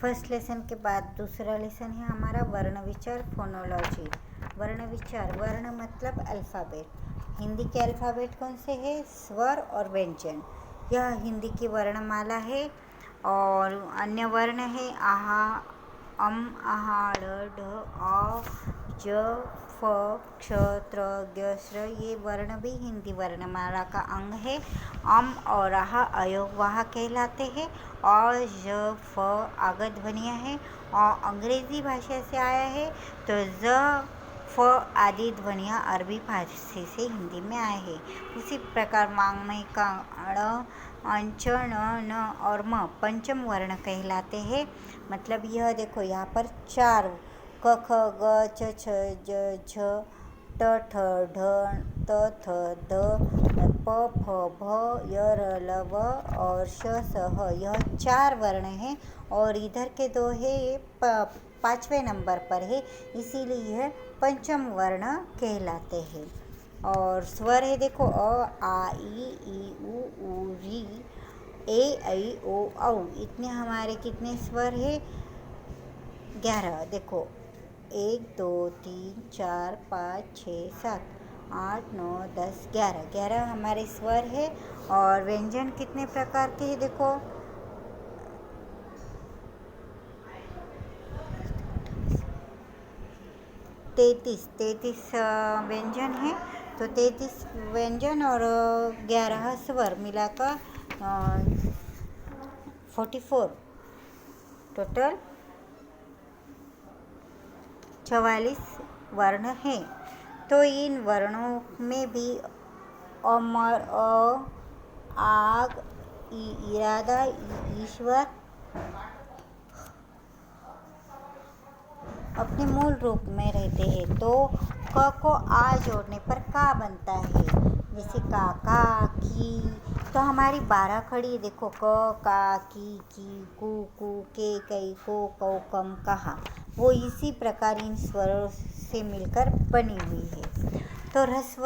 First lesson के बाद दूसरा लेसन है हमारा वर्ण विचार फोनोलॉजी। वर्ण विचार, वर्ण मतलब अल्फ़ाबेट। हिंदी के अल्फ़ाबेट कौन से हैं? स्वर और व्यंजन। यह हिंदी की वर्णमाला है। और अन्य वर्ण है आहा, अम, आहा, ढ, अ, ज, फ, क्ष, त्र, ज्ञ, श्र। ये वर्ण भी हिंदी वर्णमाला का अंग है। अम और आह अयोगवाह कहलाते हैं। अ, ज, फ आगत ध्वनियाँ हैं और अंग्रेज़ी भाषा से आया है। तो ज, फ आदि ध्वनियाँ अरबी फारसी से हिंदी में आए हैं। उसी प्रकार मांग में का ण, अंच, न और म पंचम वर्ण कहलाते हैं। मतलब यह देखो यहाँ पर 4 क, ख, ग, च, छ, ज, झ, ट, ठ, ढ, त, थ, ध, प, फ, भ, य, र, ल, व और श, स, ह। यह 4 वर्ण हैं और इधर के 2 है ये 5वें नंबर पर है, इसीलिए यह पंचम वर्ण कहलाते हैं। और स्वर है देखो अ, आ, ई, उ, री, ए, ऐ, ओ, औ। इतने हमारे कितने स्वर है? 11। देखो 1 2 3 4 5 6 7 8 9 10 11 11 हमारे स्वर है। और व्यंजन कितने प्रकार के हैं? देखो 33 व्यंजन है। तो 33 व्यंजन और 11 स्वर मिलाकर 44, टोटल 44 वर्ण हैं। तो इन वर्णों में भी अमर, आग, इरादा, ईश्वर अपने मूल रूप में रहते हैं। तो क को आ जोड़ने पर का बनता है, जैसे का, की। तो हमारी 12 खड़ी देखो क, का, की, कु, के, कई, को, कौ, कम, कहा। वो इसी प्रकार इन स्वरों से मिलकर बनी हुई है। तो ह्रस्व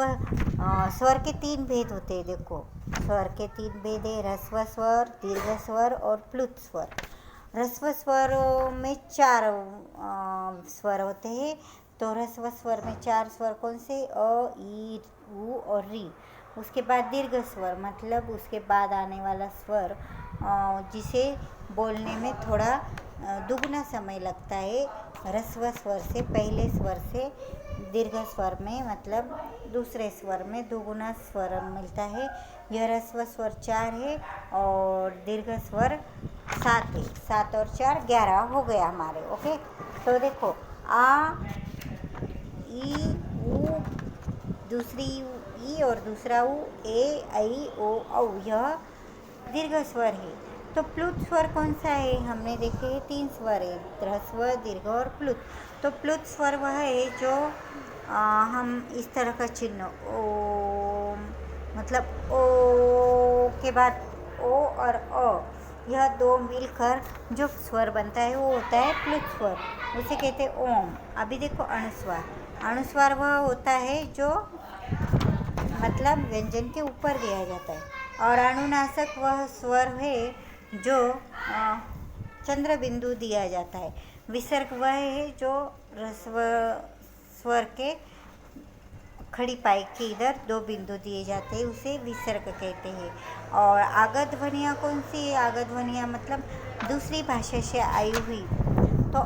स्वर के 3 भेद होते हैं। देखो स्वर के 3 भेद है, ह्रस्व स्वर, दीर्घ स्वर और प्लुत स्वर। ह्रस्व स्वरों में 4 स्वर होते हैं। तो ह्रस्व स्वर में 4 स्वर कौन से? अ, ई, उ और री। उसके बाद दीर्घ स्वर मतलब उसके बाद आने वाला स्वर जिसे बोलने में थोड़ा दुगना समय लगता है। ह्रस्व स्वर से, पहले स्वर से दीर्घ स्वर में मतलब दूसरे स्वर में दुगुना स्वर मिलता है। यह ह्रस्व स्वर 4 है और दीर्घ स्वर 7 है। 7 और 4 11 हो गया हमारे। ओके, तो देखो आ, ई, उ, दूसरी ई और दूसरा उ, ए, ऐ, ओ, औ। यह दीर्घ स्वर है। तो प्लुत स्वर कौन सा है? हमने देखे हैं 3 स्वर है, ह्रस्व, दीर्घ और प्लुत। तो प्लुत स्वर वह है जो हम इस तरह का चिन्ह ओम, मतलब ओ के बाद ओ और अ, यह 2 मिलकर जो स्वर बनता है वो होता है प्लुत स्वर, उसे कहते हैं ओम। अभी देखो अनुस्वार। अनुस्वार वह होता है जो मतलब व्यंजन के ऊपर दिया जाता है। और अनुनासिक वह स्वर है जो चंद्र बिंदु दिया जाता है। विसर्ग वह है जो ह्रस्व स्वर के खड़ी पाई के इधर 2 बिंदु दिए जाते हैं, उसे विसर्ग कहते हैं। और आगत ध्वनियाँ कौन सी है? आगत ध्वनियाँ मतलब दूसरी भाषा से आई हुई। तो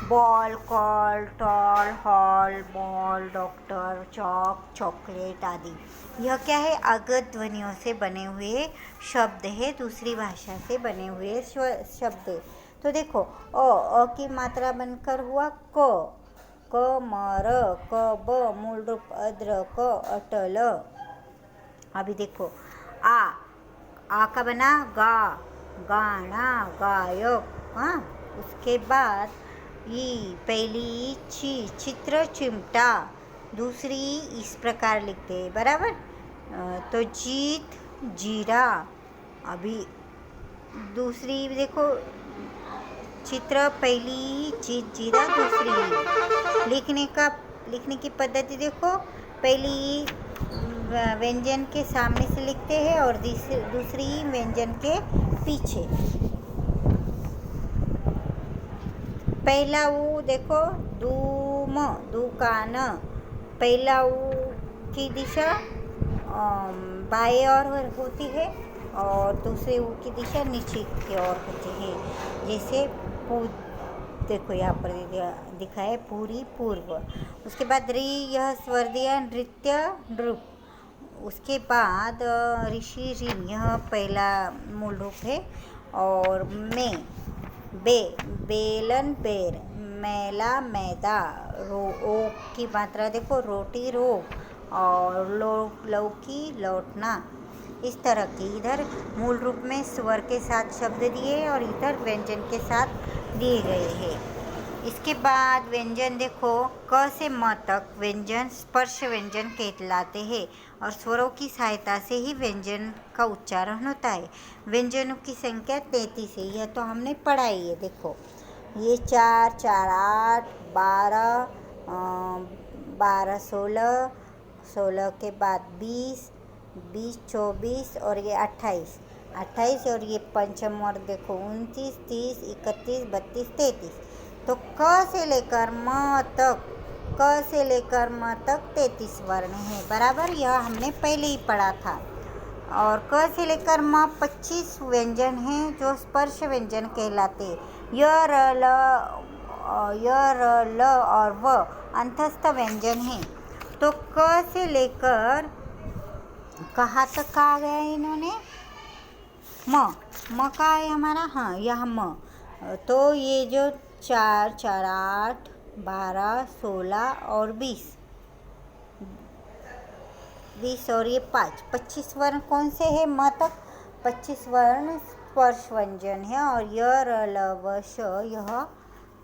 ball, call, tall, hall, ball, doctor, chalk, chocolate आदि। यह क्या है? आगत ध्वनियों से बने हुए शब्द है, दूसरी भाषा से बने हुए शब्द। तो देखो अ की मात्रा बनकर हुआ क, म, र, क, ब, मूल रूप अद्र, क, अटल। अभी देखो आ का बना गा, गाना, गायक। हाँ, उसके बाद ई, पहली ची, चित्र, चिमटा। दूसरी इस प्रकार लिखते हैं, बराबर। तो जीत, जीरा। अभी दूसरी देखो चित्र पहली, जीत, जीरा दूसरी। लिखने की पद्धति देखो, पहली व्यंजन के सामने से लिखते हैं और दूसरी व्यंजन के पीछे। पहला ऊ देखो दूम, दुकान। पहला ऊ की दिशा बाएं ओर होती है और दूसरे ऊ की दिशा नीचे की ओर होती है। जैसे देखो यहाँ पर दिखा है पूरी, पूर्व। उसके बाद री, यह स्वर दिया नृत्य, नृप। उसके बाद ऋषि, ऋण, यह पहला मूल रूप है। और में, बे, बेलन, बेर। मैला, मैदा। ओ की मात्रा देखो रोटी, रोग। और लौकी, लौटना। इस तरह की इधर मूल रूप में स्वर के साथ शब्द दिए और इधर व्यंजन के साथ दिए गए हैं। इसके बाद व्यंजन देखो, क से म तक व्यंजन स्पर्श व्यंजन कहलाते हैं और स्वरों की सहायता से ही व्यंजन का उच्चारण होता है। व्यंजनों की संख्या 33 है। यह तो हमने पढ़ा ही है। देखो ये 4, 4, 8, 12, 12, 16, 16 के बाद 20, 20, 24 और ये 28, 28 और ये पंचम और देखो 29, 30, 31, 32, 33। तो क से लेकर म तक, क से लेकर म तक 33 वर्ण हैं, बराबर। यह हमने पहले ही पढ़ा था। और क से लेकर म 25 व्यंजन हैं जो स्पर्श व्यंजन कहलाते। य, र, ल और व अंतस्थ व्यंजन हैं। तो क से लेकर कहाँ तक आ गया इन्होंने? म का है हमारा, हाँ यह म। तो ये जो 4, 4, 8, 12, 16 और 20 और ये 5, 25 वर्ण कौन से हैं? म तक 25 वर्ण स्पर्श व्यंजन है। और य, र, ल, व, श यह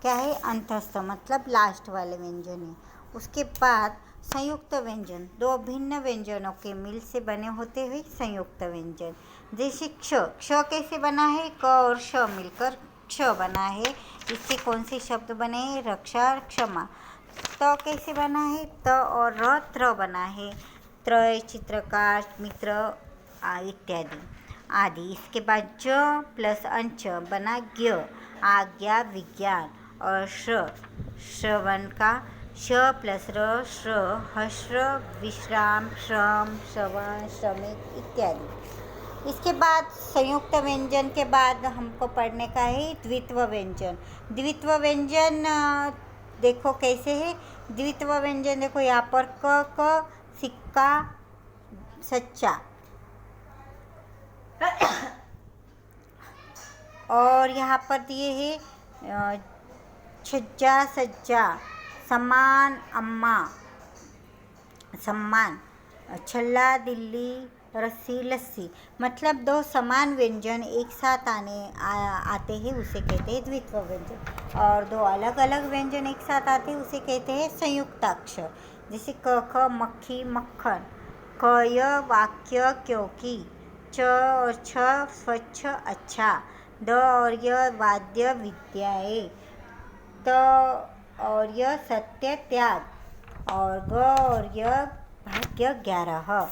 क्या है? अंतस्थ, मतलब लास्ट वाले व्यंजन है। उसके बाद संयुक्त व्यंजन, दो भिन्न व्यंजनों के मिल से बने होते हुए संयुक्त व्यंजन। जैसे क्ष, क्ष कैसे बना है? क और श मिलकर क्ष बना है। इससे कौन से शब्द बने हैं? रक्षा, क्षमा। त कैसे बना है? त और र, त्र बना है। त्रय, चित्रकार, मित्र इत्यादि आदि। इसके बाद ज प्लस अंच बना ज्ञ, आज्ञा, विज्ञान। और श्रवण का श प्लस र, श्र, हश्र, विश्राम, श्रम, श्रवण, श्रमिक इत्यादि। इसके बाद संयुक्त व्यंजन के बाद हमको पढ़ने का है द्वित्व व्यंजन। द्वित्व व्यंजन देखो कैसे है? द्वित्व व्यंजन देखो यहाँ पर क, सिक्का, सच्चा। और यहाँ पर दिए है छज्जा, सज्जा, सम्मान, अम्मा, सम्मान, छल्ला, दिल्ली, रस्सी, लस्सी। मतलब दो समान व्यंजन एक साथ आते हैं उसे कहते हैं द्वित्व व्यंजन। और दो अलग अलग व्यंजन एक साथ आते हैं उसे कहते हैं संयुक्ताक्षर। जैसे क, ख, मक्खी, मक्खन। क, य, वाक्य, क्योंकि। च और छ, स्वच्छ, अच्छा। द और य, वाद्य, विद्याएँ। त और य, सत्य, त्याग। और ग और य, भाग्य, 11।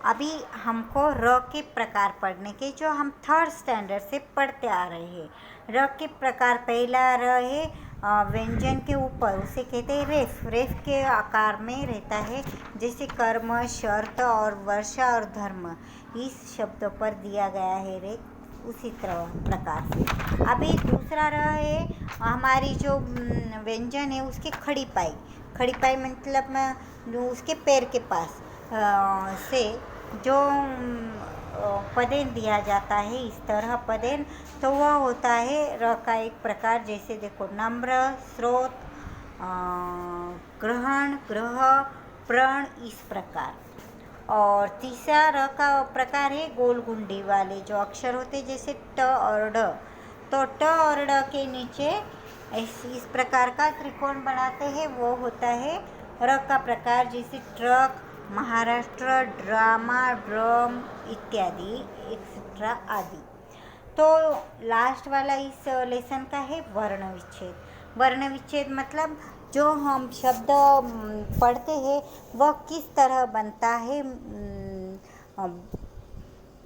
अभी हमको र के प्रकार पढ़ने के, जो हम 3rd स्टैंडर्ड से पढ़ते आ रहे हैं। र के प्रकार, पहला र है व्यंजन के ऊपर, उसे कहते हैं रेफ। रेफ के आकार में रहता है। जैसे कर्म, शर्त और वर्षा और धर्म, इस शब्द पर दिया गया है रेफ, उसी प्रकार से। अभी दूसरा र है हमारी जो व्यंजन है उसकी खड़ी पाई। खड़ी पाई मतलब उसके पैर के पास से जो पदेन दिया जाता है, इस तरह पदेन, तो वह होता है र का एक प्रकार। जैसे देखो नम्र, स्रोत, ग्रहण, ग्रह, प्रण, इस प्रकार। और तीसरा र का प्रकार है गोल गुंडी वाले जो अक्षर होते, जैसे ट और ड। तो ट और ड के नीचे इस प्रकार का त्रिकोण बनाते हैं, वो होता है र का प्रकार। जैसे ट्रक, महाराष्ट्र, ड्रामा, ड्रम इत्यादि एक्सेट्रा आदि। तो लास्ट वाला इस लेसन का है वर्ण विच्छेद। वर्ण विच्छेद मतलब जो हम शब्द पढ़ते हैं वह किस तरह बनता है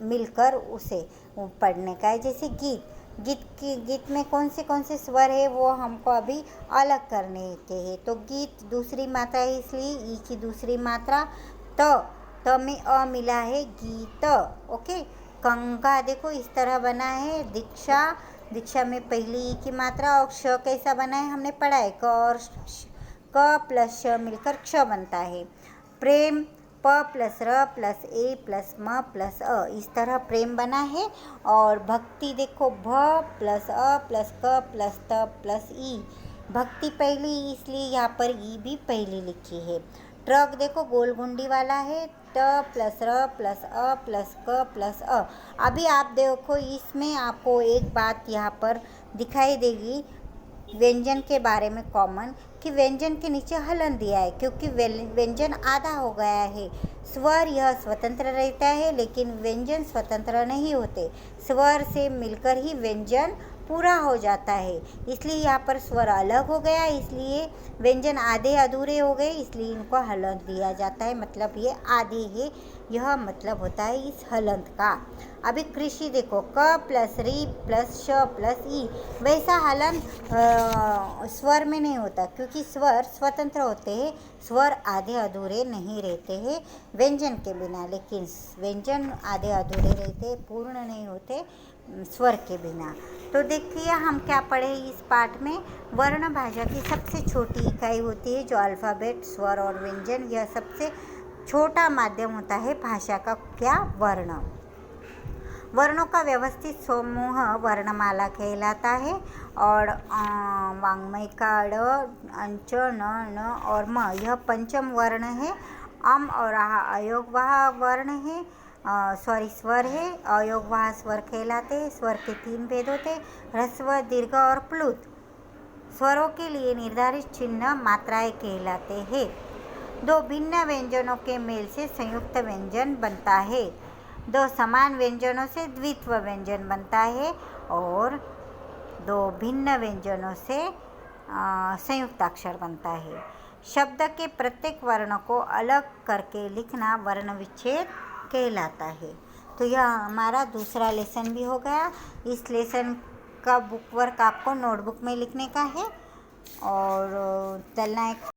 मिलकर उसे पढ़ने का है। जैसे गीत, गीत में कौन से स्वर है वो हमको अभी अलग करने के हैं। तो गीत दूसरी मात्रा है, इसलिए ई की दूसरी मात्रा त में अ मिला है, गीत। ओके। कंगा देखो इस तरह बना है। दीक्षा में पहली ई की मात्रा, और श कैसा बना है हमने पढ़ा है, क और क प्लस श मिलकर क्ष बनता है। प्रेम प प्लस र प्लस ए प्लस म प्लस अ, इस तरह प्रेम बना है। और भक्ति देखो भ प्लस अ प्लस क प्लस त प्लस ई, भक्ति पहली इसलिए यहाँ पर ई भी पहली लिखी है। ट्रक देखो गोल घुंडी वाला है, ट प्लस र प्लस अ प्लस क प्लस अ। अभी आप देखो इसमें आपको एक बात यहाँ पर दिखाई देगी व्यंजन के बारे में कॉमन, कि व्यंजन के नीचे हलन दिया है क्योंकि व्यंजन आधा हो गया है। स्वर यह स्वतंत्र रहता है लेकिन व्यंजन स्वतंत्र नहीं होते, स्वर से मिलकर ही व्यंजन पूरा हो जाता है। इसलिए यहाँ पर स्वर अलग हो गया, इसलिए व्यंजन आधे अधूरे हो गए, इसलिए इनको हलंत दिया जाता है, मतलब ये आधे है, यह मतलब होता है इस हलंत का। अभी कृषि देखो क प्लस री प्लस श प्लस ई, वैसा हलन स्वर में नहीं होता क्योंकि स्वर स्वतंत्र होते हैं, स्वर आधे अधूरे नहीं रहते हैं व्यंजन के बिना, लेकिन व्यंजन आधे अधूरे रहते, पूर्ण नहीं होते स्वर के बिना। तो देखिए हम क्या पढ़े इस पाठ में, वर्ण भाषा की सबसे छोटी इकाई होती है जो अल्फ़ाबेट, स्वर और व्यंजन, यह सबसे छोटा माध्यम होता है भाषा का। क्या? वर्ण। वर्णों का व्यवस्थित समूह वर्णमाला कहलाता है। और वाङ्मय का ड़, अंच, न और म, यह पंचम वर्ण है। अम और आह अयोगवाह वर्ण है, स्वर है। अयोगवाह स्वर कहलाते हैं। स्वर के 3 भेद होते, ह्रस्व, दीर्घ और प्लुत। स्वरों के लिए निर्धारित चिन्ह मात्राएं कहलाते हैं। 2 भिन्न व्यंजनों के मेल से संयुक्त व्यंजन बनता है। 2 समान व्यंजनों से द्वित्व व्यंजन बनता है और 2 भिन्न व्यंजनों से संयुक्ताक्षर बनता है। शब्द के प्रत्येक वर्ण को अलग करके लिखना वर्ण विच्छेद कहलाता है। तो यह हमारा दूसरा लेसन भी हो गया। इस लेसन का बुक वर्क आपको नोटबुक में लिखने का है और चलना है।